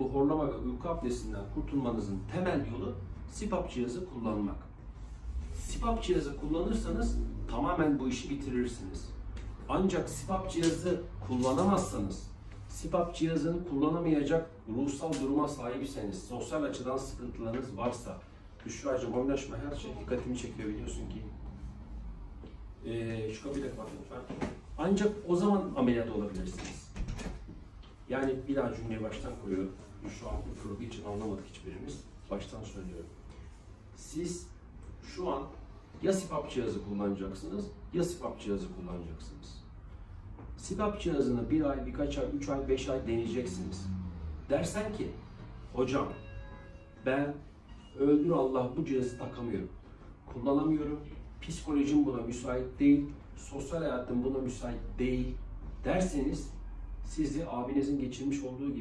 bu horlama ve uyku apnesinden kurtulmanızın temel yolu CPAP cihazı kullanmak. CPAP cihazı kullanırsanız tamamen bu işi bitirirsiniz. Ancak CPAP cihazı kullanamazsanız, CPAP cihazını kullanamayacak ruhsal duruma sahipseniz, sosyal açıdan sıkıntılarınız varsa, Büşra'cığım oynaşma, her şey dikkatimi çekiyor biliyorsun ki. Şu kapıyı da kapat lütfen. Ancak o zaman ameliyat olabilirsiniz. Yani bir daha cümleyi baştan kuruyorum. Şu an bu fırgı için anlamadık hiçbirimiz. Baştan söylüyorum. Siz şu an ya CPAP cihazı kullanacaksınız ya CPAP cihazı kullanacaksınız. CPAP cihazını bir ay, birkaç ay, 3 ay, 5 ay deneyeceksiniz. Dersen ki, hocam ben öldür Allah bu cihazı takamıyorum, kullanamıyorum, psikolojim buna müsait değil, sosyal hayatım buna müsait değil derseniz sizi abinizin geçirmiş olduğu gibi